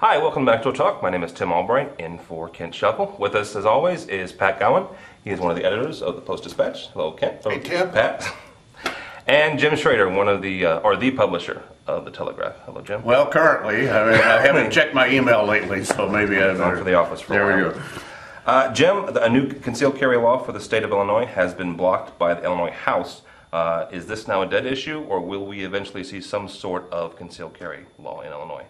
Hi, welcome back to Talk. My name is Tim Albright, in for Kent Shuffle. With us, as always, is Pat Gowan. He is one of the editors of the Post-Dispatch. Hello, Kent. Hey, Tim. Pat. And Jim Schrader, one of the publisher of the Telegraph. Hello, Jim. Well, currently, I haven't checked my email lately, so maybe I better. For the office for there a we go. Jim, a new concealed carry law for the state of Illinois has been blocked by the Illinois House. Is this now a dead issue, or will we eventually see some sort of concealed carry law in Illinois?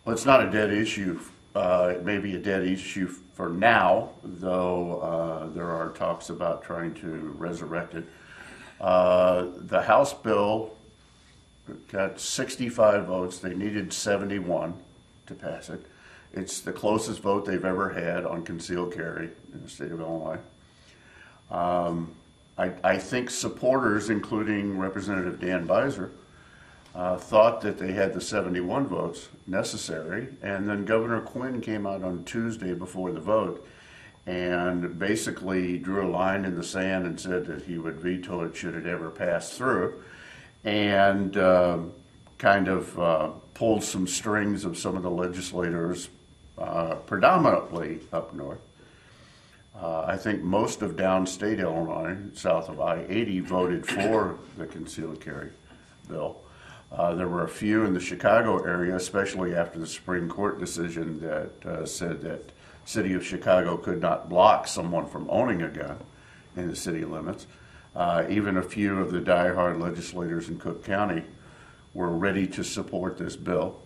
Well, it's not a dead issue. It may be a dead issue for now, though there are talks about trying to resurrect it. The House bill got 65 votes. They needed 71 to pass it. It's the closest vote they've ever had on concealed carry in the state of Illinois. I think supporters, including Representative Dan Beiser, thought that they had the 71 votes necessary, and then Governor Quinn came out on Tuesday before the vote and basically drew a line in the sand and said that he would veto it should it ever pass through, and kind of pulled some strings of some of the legislators, predominantly up north. I think most of downstate Illinois, south of I-80, voted for the concealed carry bill. There were a few in the Chicago area, especially after the Supreme Court decision that said that city of Chicago could not block someone from owning a gun in the city limits. Even a few of the diehard legislators in Cook County were ready to support this bill.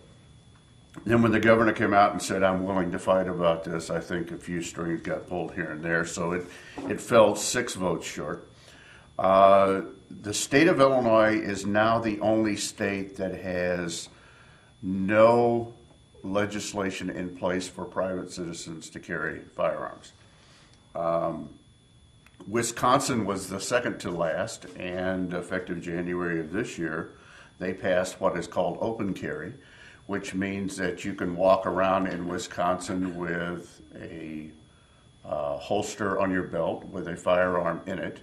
Then when the governor came out and said, I'm willing to fight about this, I think a few strings got pulled here and there, so it fell 6 votes short. The state of Illinois is now the only state that has no legislation in place for private citizens to carry firearms. Wisconsin was the second to last, and effective January of this year, they passed what is called open carry, which means that you can walk around in Wisconsin with a holster on your belt with a firearm in it,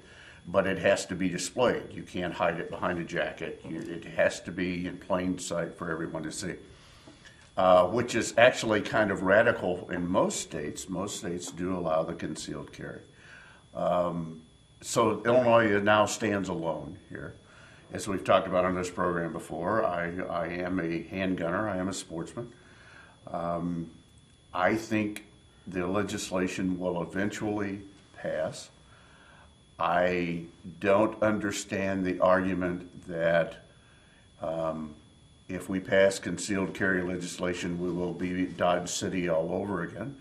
but it has to be displayed. You can't hide it behind a jacket. It has to be in plain sight for everyone to see, which is actually kind of radical in most states. Most states do allow the concealed carry. So Illinois now stands alone here. As we've talked about on this program before, I am a handgunner. I am a sportsman. I think the legislation will eventually pass. I don't understand the argument that if we pass concealed carry legislation, we will be Dodge City all over again.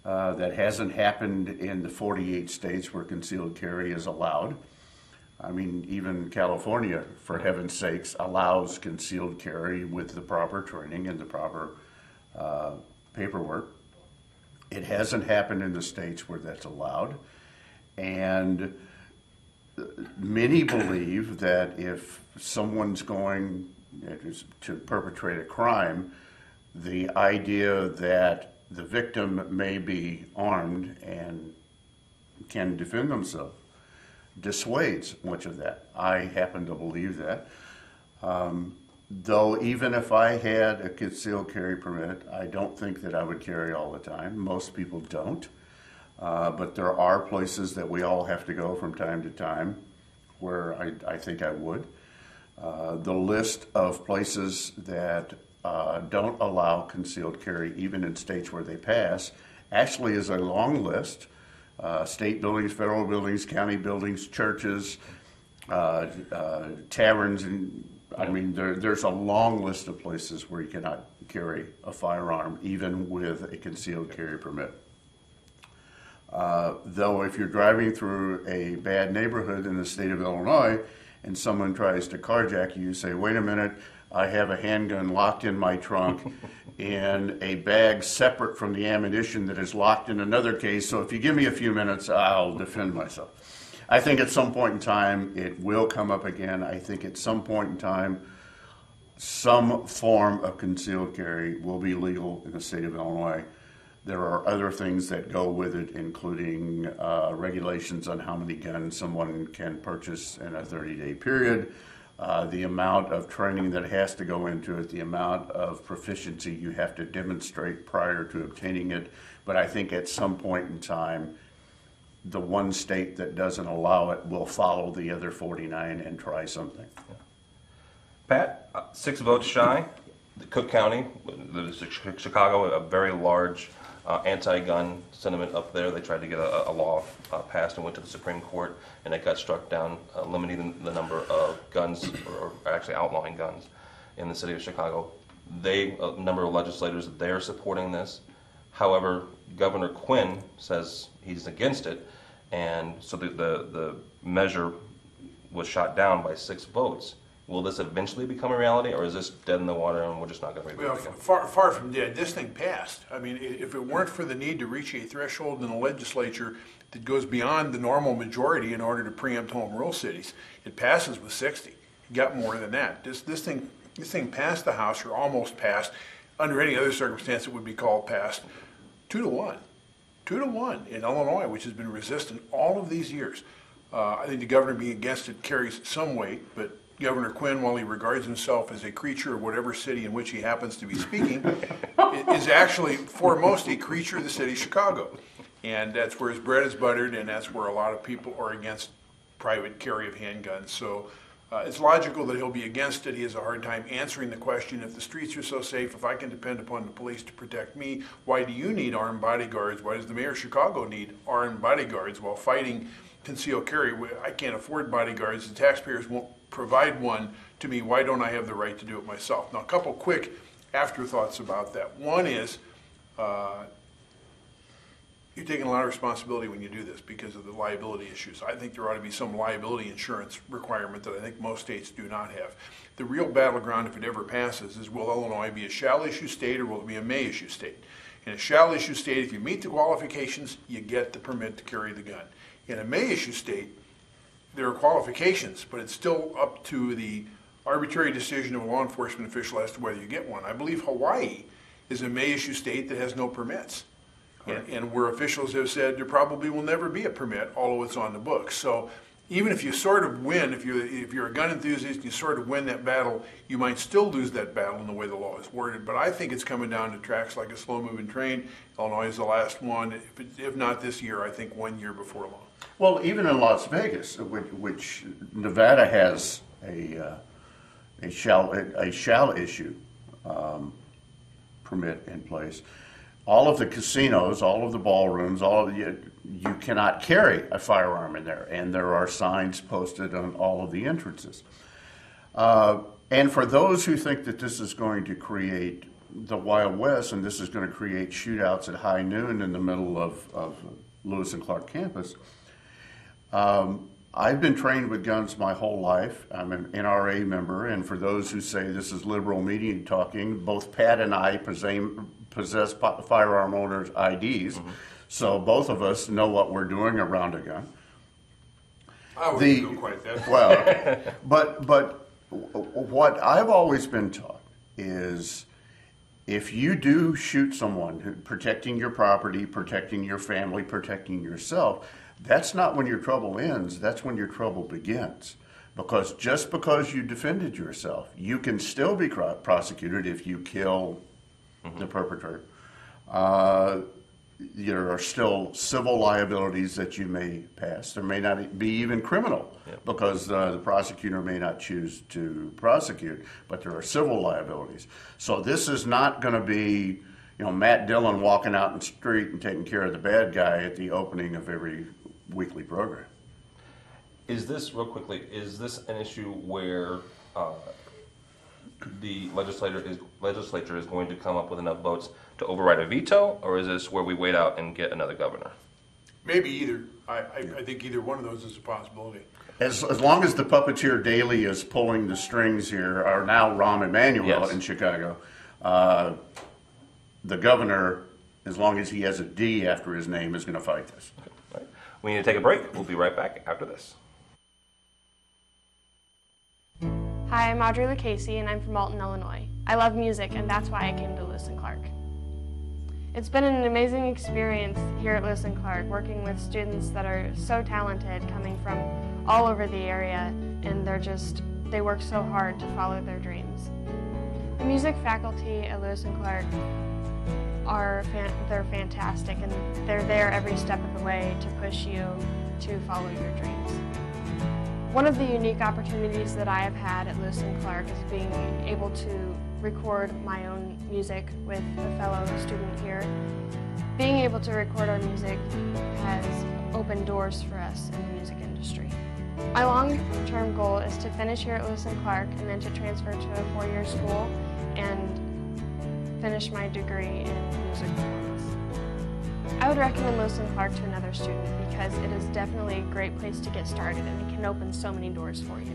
That hasn't happened in the 48 states where concealed carry is allowed. I mean, even California, for heaven's sakes, allows concealed carry with the proper training and the proper paperwork. It hasn't happened in the states where that's allowed. And many believe that if someone's going to perpetrate a crime, the idea that the victim may be armed and can defend themselves dissuades much of that. I happen to believe that. Though even if I had a concealed carry permit, I don't think that I would carry all the time. Most people don't. But there are places that we all have to go from time to time where I think I would. The list of places that don't allow concealed carry, even in states where they pass, actually is a long list. State buildings, federal buildings, county buildings, churches, taverns, and I mean, there's a long list of places where you cannot carry a firearm, even with a concealed carry permit. Though if you're driving through a bad neighborhood in the state of Illinois and someone tries to carjack you, you say, wait a minute, I have a handgun locked in my trunk in a bag separate from the ammunition that is locked in another case, so if you give me a few minutes, I'll defend myself. I think at some point in time it will come up again. I think at some point in time some form of concealed carry will be legal in the state of Illinois. There are other things that go with it, including regulations on how many guns someone can purchase in a 30-day period, the amount of training that has to go into it, the amount of proficiency you have to demonstrate prior to obtaining it. But I think at some point in time, the one state that doesn't allow it will follow the other 49 and try something. Pat, 6 votes shy. The Cook County, Chicago, a very large anti-gun sentiment up there. They tried to get a law passed and went to the Supreme Court, and it got struck down, limiting the number of guns, or actually outlawing guns, in the city of Chicago. A number of legislators, they're supporting this. However, Governor Quinn says he's against it, and so the measure was shot down by 6 votes. Will this eventually become a reality, or is this dead in the water and we're just not going to revisit it again? Far from dead. This thing passed. I mean, if it weren't for the need to reach a threshold in the legislature that goes beyond the normal majority in order to preempt home rule cities, it passes with 60. It got more than that. This thing passed the House, or almost passed. Under any other circumstance, it would be called passed. 2-1. 2-1 in Illinois, which has been resistant all of these years. I think the governor being against it carries some weight, but Governor Quinn, while he regards himself as a creature of whatever city in which he happens to be speaking, is actually foremost a creature of the city of Chicago. And that's where his bread is buttered, and that's where a lot of people are against private carry of handguns. So it's logical that he'll be against it. He has a hard time answering the question, if the streets are so safe, if I can depend upon the police to protect me, why do you need armed bodyguards? Why does the mayor of Chicago need armed bodyguards while fighting concealed carry? I can't afford bodyguards. The taxpayers won't provide one to me. Why don't I have the right to do it myself? Now, a couple quick afterthoughts about that. One is you're taking a lot of responsibility when you do this because of the liability issues. I think there ought to be some liability insurance requirement that I think most states do not have. The real battleground, if it ever passes, is will Illinois be a shall issue state or will it be a may issue state? In a shall issue state, if you meet the qualifications, you get the permit to carry the gun. In a may issue state, there are qualifications, but it's still up to the arbitrary decision of a law enforcement official as to whether you get one. I believe Hawaii is a may issue state that has no permits. And where officials have said there probably will never be a permit, although it's on the books. So even if you sort of win, if you're a gun enthusiast and you sort of win that battle, you might still lose that battle in the way the law is worded. But I think it's coming down to tracks like a slow-moving train. Illinois is the last one. If not this year, I think 1 year before long. Well, even in Las Vegas, which Nevada has a shall issue permit in place, all of the casinos, all of the ballrooms, you cannot carry a firearm in there, and there are signs posted on all of the entrances. And for those who think that this is going to create the Wild West and this is going to create shootouts at high noon in the middle of Lewis and Clark campus, I've been trained with guns my whole life. I'm an NRA member, and for those who say this is liberal media talking, both Pat and I possess firearm owners' IDs, so both of us know what we're doing around a gun. I wouldn't do quite that. Well, but what I've always been taught is if you do shoot someone, protecting your property, protecting your family, protecting yourself, that's not when your trouble ends, that's when your trouble begins. Because just because you defended yourself, you can still be prosecuted if you kill the perpetrator. There are still civil liabilities that you may pass. There may not be even criminal, because the prosecutor may not choose to prosecute, but there are civil liabilities. So this is not going to be, Matt Dillon walking out in the street and taking care of the bad guy at the opening of every weekly program. Is this, real quickly, is this an issue where the legislature is going to come up with enough votes to override a veto, or is this where we wait out and get another governor? Maybe either. I think either one of those is a possibility. As long as the puppeteer daily is pulling the strings here, are now Rahm Emanuel in Chicago, the governor, as long as he has a D after his name, is going to fight this. Okay. All right. We need to take a break. We'll be right back after this. Hi, I'm Audrey LaCasey, and I'm from Alton, Illinois. I love music, and that's why I came to Lewis and Clark. It's been an amazing experience here at Lewis and Clark, working with students that are so talented, coming from all over the area, and they're just they work so hard to follow their dreams. The music faculty at Lewis and Clark they're fantastic, and they're there every step of the way to push you to follow your dreams. One of the unique opportunities that I have had at Lewis and Clark is being able to record my own music with a fellow student here. Being able to record our music has opened doors for us in the music industry. My long-term goal is to finish here at Lewis and Clark and then to transfer to a four-year school and finish my degree in music performance. I would recommend Lewis and Clark to another student because it is definitely a great place to get started and it can open so many doors for you.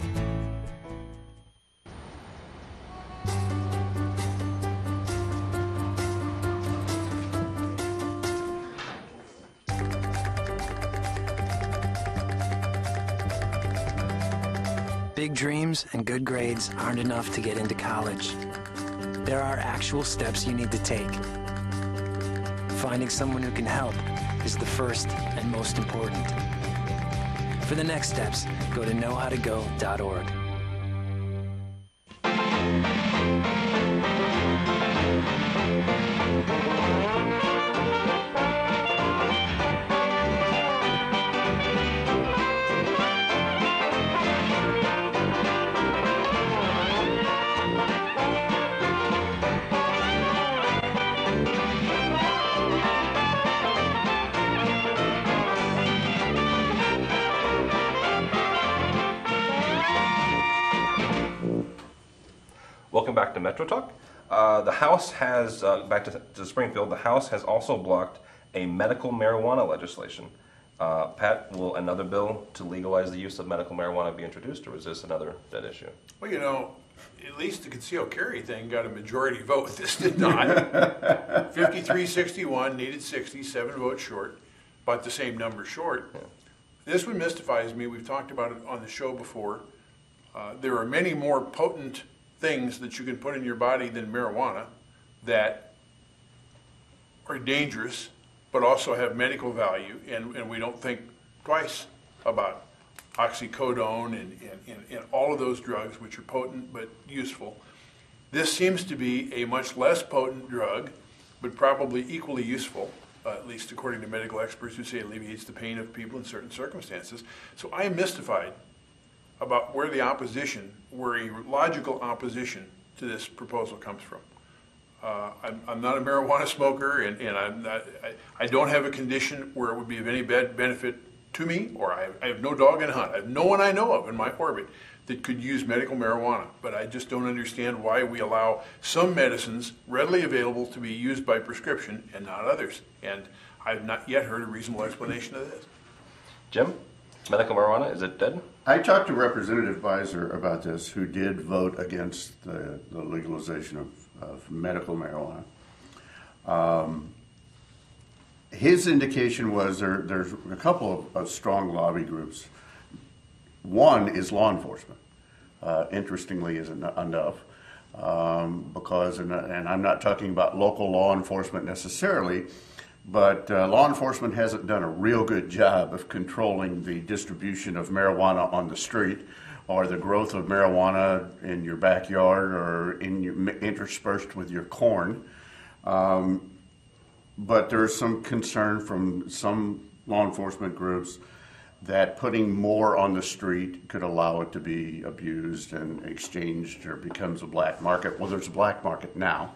Big dreams and good grades aren't enough to get into college. There are actual steps you need to take. Finding someone who can help is the first and most important. For the next steps, go to knowhowtogo.org. Welcome back to Metro Talk. The House has, back to Springfield, the House has also blocked a medical marijuana legislation. Pat, will another bill to legalize the use of medical marijuana be introduced, or is this another dead issue? Well, you know, at least the concealed carry thing got a majority vote. This did not. 53-61, needed 60, 7 votes short, but the same number short. Yeah. This one mystifies me. We've talked about it on the show before. There are many more potent things that you can put in your body than marijuana that are dangerous but also have medical value, and we don't think twice about oxycodone and all of those drugs which are potent but useful. This seems to be a much less potent drug but probably equally useful, at least according to medical experts who say it alleviates the pain of people in certain circumstances. So I am mystified about where the opposition, where a logical opposition to this proposal comes from. I'm not a marijuana smoker, and I don't have a condition where it would be of any bad benefit to me, or I have no dog in the hunt. I have no one I know of in my orbit that could use medical marijuana, but I just don't understand why we allow some medicines readily available to be used by prescription and not others. And I've not yet heard a reasonable explanation of this. Jim, medical marijuana, is it dead? I talked to Representative Beiser about this, who did vote against the legalization of medical marijuana. His indication was there's a couple of strong lobby groups. One is law enforcement, interestingly is enough, because, and I'm not talking about local law enforcement necessarily, but law enforcement hasn't done a real good job of controlling the distribution of marijuana on the street or the growth of marijuana in your backyard or interspersed with your corn. But there's some concern from some law enforcement groups that putting more on the street could allow it to be abused and exchanged or becomes a black market. Well, there's a black market now.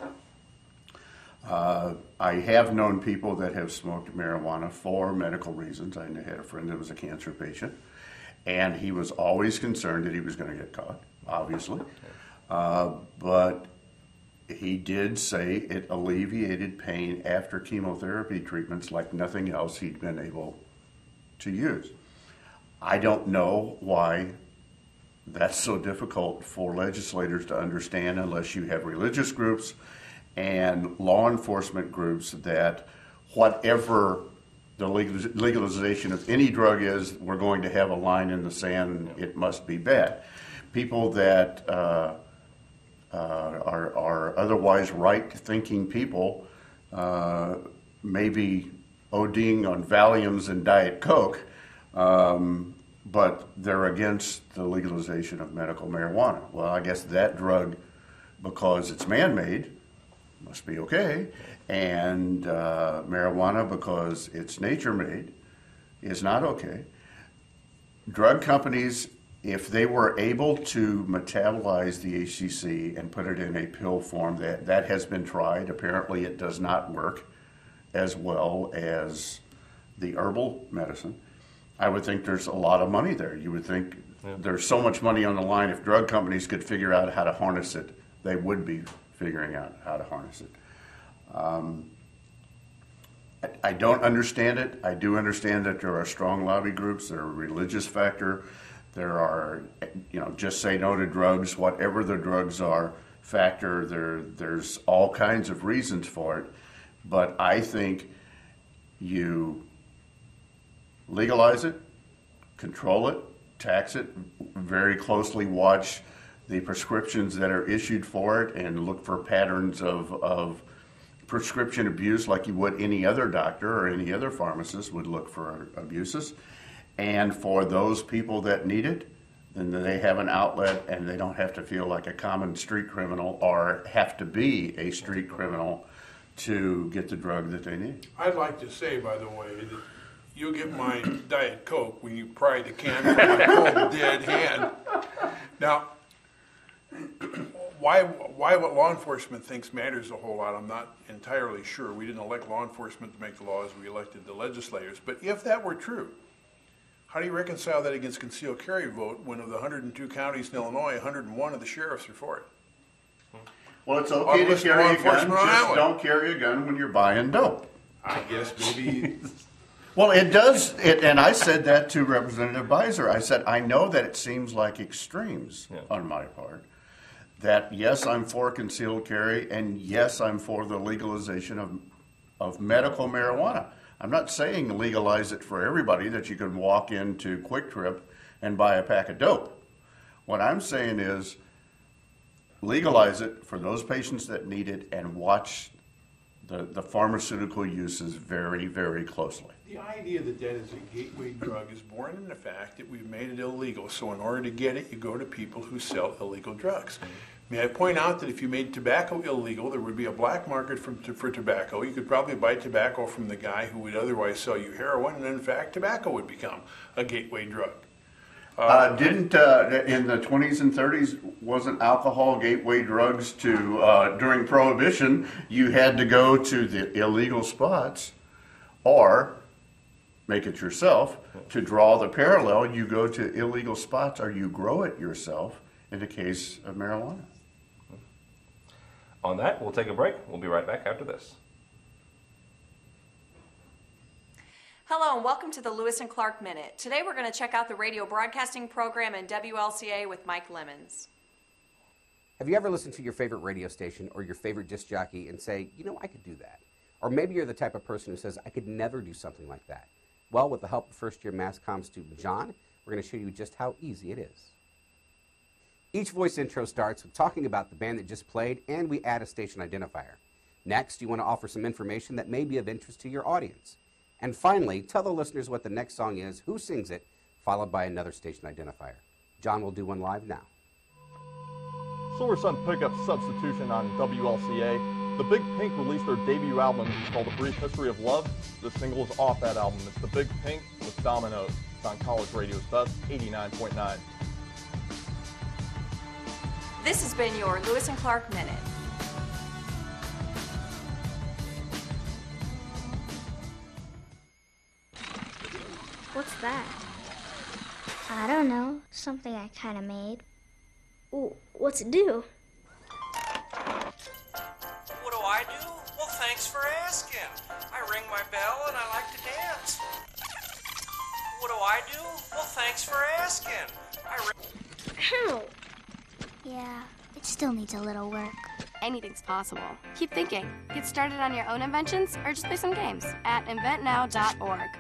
I have known people that have smoked marijuana for medical reasons. I had a friend that was a cancer patient, and he was always concerned that he was going to get caught, obviously. But he did say it alleviated pain after chemotherapy treatments like nothing else he'd been able to use. I don't know why that's so difficult for legislators to understand unless you have religious groups and law enforcement groups that whatever the legalization of any drug is, we're going to have a line in the sand, it must be bad. People that are otherwise right-thinking people maybe ODing on Valiums and Diet Coke, but they're against the legalization of medical marijuana. Well, I guess that drug, because it's man-made, must be okay, and marijuana, because it's nature-made, is not okay. Drug companies, if they were able to metabolize the HCC and put it in a pill form, that has been tried. Apparently it does not work as well as the herbal medicine. I would think there's a lot of money there. You would think there's so much money on the line. If drug companies could figure out how to harness it, they would be figuring out how to harness it. I don't understand it. I do understand that there are strong lobby groups. There are a religious factor. There are, just say no to drugs, whatever the drugs are factor. There's all kinds of reasons for it. But I think you legalize it, control it, tax it, very closely watch the prescriptions that are issued for it, and look for patterns of prescription abuse like you would any other doctor or any other pharmacist would look for abuses. And for those people that need it, then they have an outlet and they don't have to feel like a common street criminal or have to be a street criminal to get the drug that they need. I'd like to say, by the way, that you'll get my Diet Coke when you pry the can from my cold dead hand. Now, why what law enforcement thinks matters a whole lot, I'm not entirely sure. We didn't elect law enforcement to make the laws, we elected the legislators. But if that were true, how do you reconcile that against concealed carry vote when of the 102 counties in Illinois, 101 of the sheriffs are for it? Well, it's okay to carry a gun, just don't carry a gun when you're buying dope. I guess maybe. Well, it does, and I said that to Representative Beiser. I said, I know that it seems like extremes on my part. That yes, I'm for concealed carry, and yes, I'm for the legalization of medical marijuana. I'm not saying legalize it for everybody, that you can walk into Quick Trip and buy a pack of dope. What I'm saying is legalize it for those patients that need it and watch the pharmaceutical uses very, very closely. The idea that that is a gateway drug is born in the fact that we've made it illegal. So in order to get it, you go to people who sell illegal drugs. May I point out that if you made tobacco illegal, there would be a black market for tobacco. You could probably buy tobacco from the guy who would otherwise sell you heroin, and in fact, tobacco would become a gateway drug. Didn't in the 20s and 30s, wasn't alcohol gateway drugs to, during Prohibition, you had to go to the illegal spots or make it yourself. To draw the parallel, you go to illegal spots or you grow it yourself in the case of marijuana. On that, we'll take a break. We'll be right back after this. Hello and welcome to the Lewis and Clark Minute. Today we're going to check out the radio broadcasting program in WLCA with Mike Lemons. Have you ever listened to your favorite radio station or your favorite disc jockey and say, I could do that? Or maybe you're the type of person who says, I could never do something like that. Well, with the help of first-year Mass Comm student John, we're going to show you just how easy it is. Each voice intro starts with talking about the band that just played, and we add a station identifier. Next, you want to offer some information that may be of interest to your audience. And finally, tell the listeners what the next song is, who sings it, followed by another station identifier. John will do one live now. Silver Sun Pickup Substitution on WLCA. The Big Pink released their debut album called A Brief History of Love. The single is off that album. It's The Big Pink with Dominoes. It's on College Radio's Best 89.9. This has been your Lewis and Clark Minute. What's that? I don't know. Something I kind of made. Ooh, what's it do? What do I do? Well, thanks for asking. I ring my bell and I like to dance. What do I do? Well, thanks for asking. Ow! Yeah, it still needs a little work. Anything's possible. Keep thinking. Get started on your own inventions or just play some games at inventnow.org.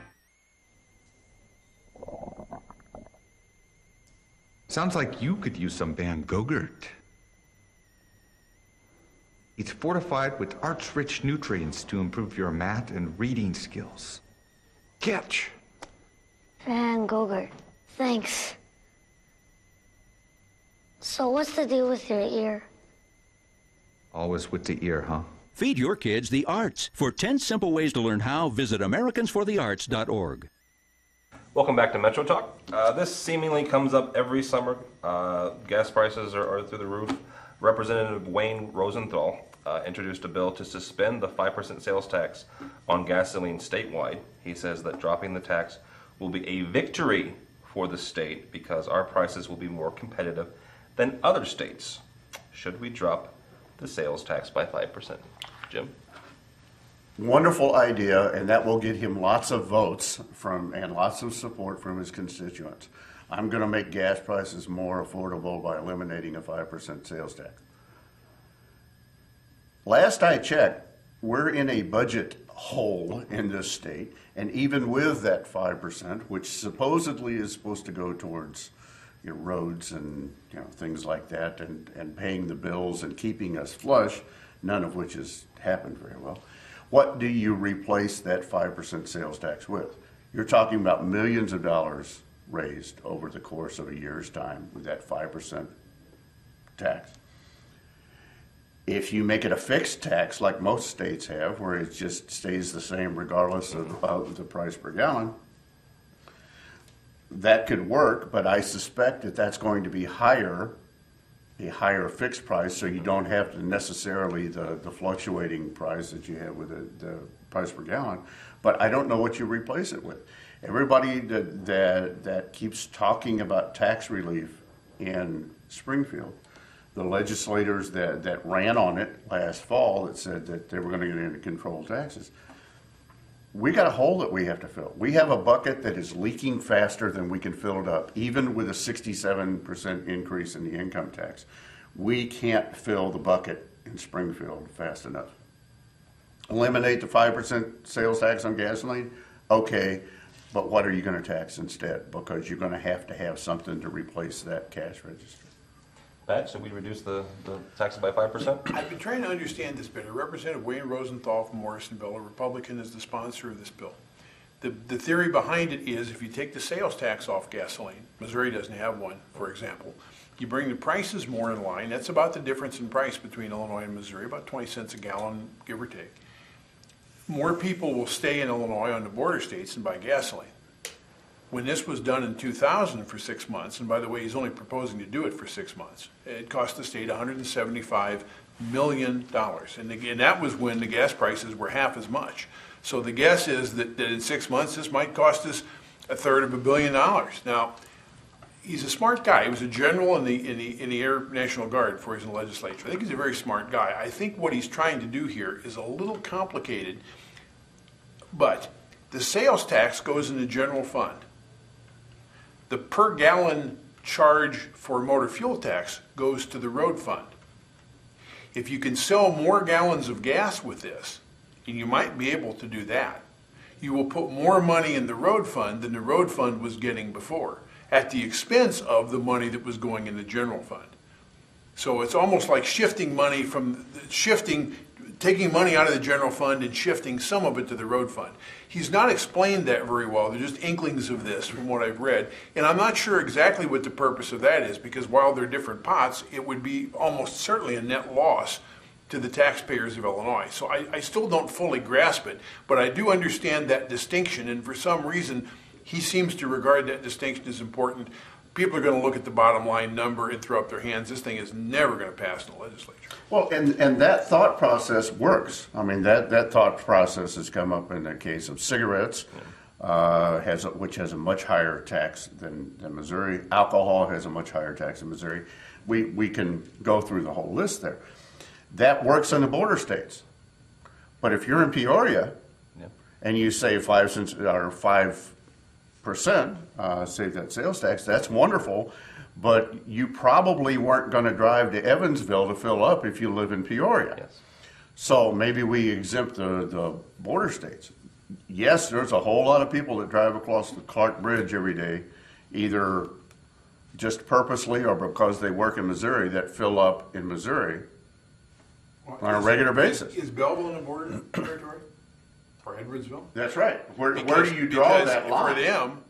Sounds like you could use some Van Gogurt. It's fortified with arch-rich nutrients to improve your math and reading skills. Catch! Van Gogurt. Thanks. So what's the deal with your ear? Always with the ear, huh? Feed your kids the arts. For 10 simple ways to learn how, visit AmericansForTheArts.org. Welcome back to Metro Talk. This seemingly comes up every summer. Gas prices are through the roof. Representative Wayne Rosenthal introduced a bill to suspend the 5% sales tax on gasoline statewide. He says that dropping the tax will be a victory for the state because our prices will be more competitive than other states. Should we drop the sales tax by 5%? Jim? Wonderful idea, and that will get him lots of votes and lots of support from his constituents. I'm going to make gas prices more affordable by eliminating a 5% sales tax. Last I checked, we're in a budget hole in this state, and even with that 5%, which supposedly is supposed to go towards roads and things like that, and paying the bills and keeping us flush, none of which has happened very well. What do you replace that 5% sales tax with? You're talking about millions of dollars raised over the course of a year's time with that 5% tax. If you make it a fixed tax like most states have, where it just stays the same regardless of the price per gallon, that could work, but I suspect that that's going to be a higher fixed price, so you don't have to necessarily the fluctuating price that you have with the price per gallon. But I don't know what you replace it with. Everybody that keeps talking about tax relief in Springfield, the legislators that ran on it last fall that said that they were going to get into control taxes, we got a hole that we have to fill. We have a bucket that is leaking faster than we can fill it up, even with a 67% increase in the income tax. We can't fill the bucket in Springfield fast enough. Eliminate the 5% sales tax on gasoline? Okay, but what are you going to tax instead? Because you're going to have something to replace that cash register. Pat, should we reduce the tax by 5%? I've been trying to understand this better. Representative Wayne Rosenthal from Morrisonville, a Republican, is the sponsor of this bill. The theory behind it is if you take the sales tax off gasoline, Missouri doesn't have one, for example, you bring the prices more in line. That's about the difference in price between Illinois and Missouri, about 20 cents a gallon, give or take. More people will stay in Illinois on the border states and buy gasoline. When this was done in 2000 for 6 months, and by the way, he's only proposing to do it for 6 months, it cost the state $175 million. And again, that was when the gas prices were half as much. So the guess is that in 6 months, this might cost us $250 million. Now, he's a smart guy. He was a general in the Air National Guard before he was in the legislature. I think he's a very smart guy. I think what he's trying to do here is a little complicated, but the sales tax goes in the general fund. The per gallon charge for motor fuel tax goes to the road fund. If you can sell more gallons of gas with this, and you might be able to do that, you will put more money in the road fund than the road fund was getting before, at the expense of the money that was going in the general fund. So it's almost like shifting money taking money out of the general fund and shifting some of it to the road fund. He's not explained that very well. They're just inklings of this from what I've read. And I'm not sure exactly what the purpose of that is, because while they're different pots, it would be almost certainly a net loss to the taxpayers of Illinois. So I still don't fully grasp it, but I do understand that distinction, and for some reason, he seems to regard that distinction as important. People are going to look at the bottom line number and throw up their hands. This thing is never going to pass in the legislature. Well, and that thought process works. I mean, that thought process has come up in the case of cigarettes, which has a much higher tax than Missouri. Alcohol has a much higher tax than Missouri. We can go through the whole list there. That works in the border states. But if you're in Peoria and you save 5 cents or 5%, save that sales tax, that's wonderful, but you probably weren't going to drive to Evansville to fill up if you live in Peoria. Yes. So maybe we exempt the border states. Yes, there's a whole lot of people that drive across the Clark Bridge every day, either just purposely or because they work in Missouri, that fill up in Missouri on a regular basis. Is Belleville in the border territory? Or Edwardsville? That's right. Where do you draw that line? For them,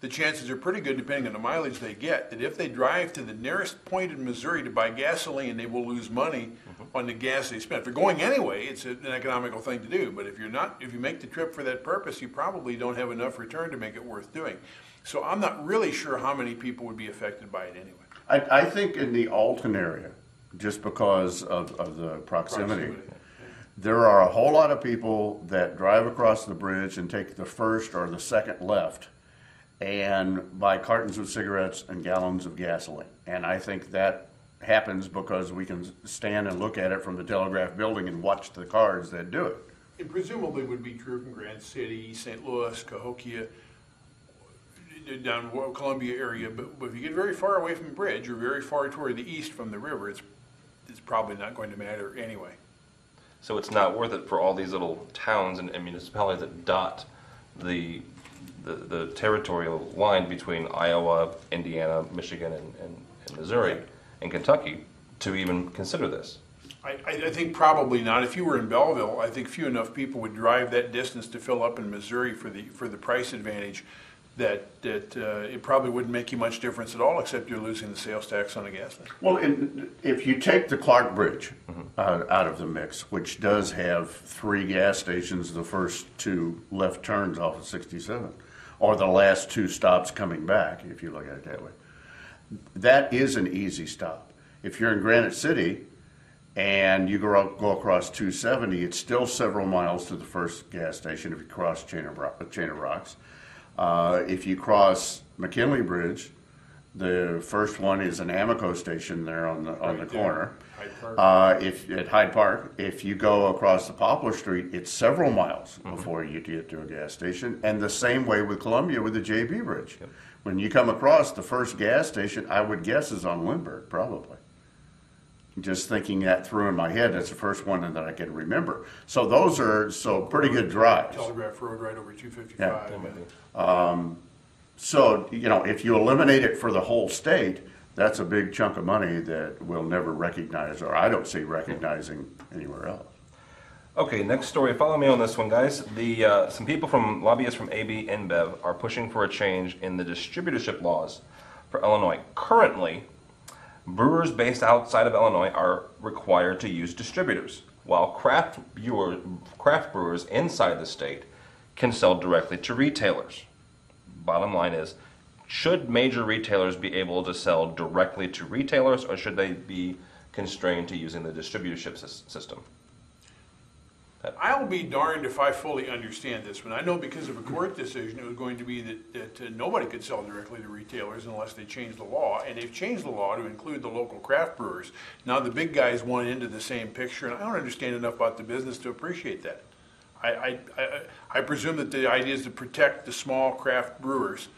the chances are pretty good, depending on the mileage they get, that if they drive to the nearest point in Missouri to buy gasoline, they will lose money on the gas they spend. If they're going anyway, it's an economical thing to do. But if you make the trip for that purpose, you probably don't have enough return to make it worth doing. So I'm not really sure how many people would be affected by it anyway. I think in the Alton area, just because of the proximity, there are a whole lot of people that drive across the bridge and take the first or the second left and buy cartons of cigarettes and gallons of gasoline. And I think that happens because we can stand and look at it from the Telegraph building and watch the cars that do it. It presumably would be true from Grant City, St. Louis, Cahokia, down Columbia area, but if you get very far away from the bridge or very far toward the east from the river, it's probably not going to matter anyway. So it's not worth it for all these little towns and municipalities that dot the territorial line between Iowa, Indiana, Michigan, and Missouri and Kentucky to even consider this. I think probably not. If you were in Belleville, I think few enough people would drive that distance to fill up in Missouri for the price advantage that it probably wouldn't make you much difference at all, except you're losing the sales tax on the gasoline. Well, if you take the Clark Bridge out of the mix, which does have 3 gas stations, the first 2 left turns off of 67, or the last 2 stops coming back, if you look at it that way, that is an easy stop. If you're in Granite City and you go across 270, it's still several miles to the first gas station if you cross Chain of Rocks. If you cross McKinley Bridge, the first one is an Amoco station there on the corner. At Hyde Park, if you go across the Poplar Street, it's several miles before you get to a gas station. And the same way with Columbia with the JB Bridge. Yep. When you come across, the first gas station, I would guess, is on Lindbergh, probably. Just thinking that through in my head, that's the first one that I can remember. So those are pretty good drives. Telegraph Road right over 255. Yeah. So, if you eliminate it for the whole state, that's a big chunk of money that we'll never recognize, or I don't see recognizing anywhere else. Okay, next story. Follow me on this one, guys. Some people lobbyists from AB InBev are pushing for a change in the distributorship laws for Illinois. Currently, brewers based outside of Illinois are required to use distributors, while craft brewers inside the state can sell directly to retailers. Bottom line is, should major retailers be able to sell directly to retailers, or should they be constrained to using the distributorship system? I'll be darned if I fully understand this one. I know because of a court decision it was going to be that nobody could sell directly to retailers unless they changed the law, and they've changed the law to include the local craft brewers. Now the big guys want into the same picture, and I don't understand enough about the business to appreciate that. I presume that the idea is to protect the small craft brewers,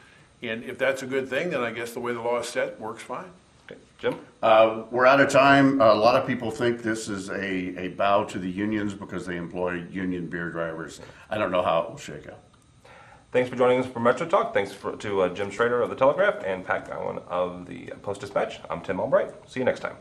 and if that's a good thing, then I guess the way the law is set works fine. Okay, Jim? We're out of time. A lot of people think this is a bow to the unions because they employ union beer drivers. I don't know how it will shake out. Thanks for joining us for Metro Talk. Thanks to Jim Schrader of the Telegraph and Pat Gowan of the Post-Dispatch. I'm Tim Albright. See you next time.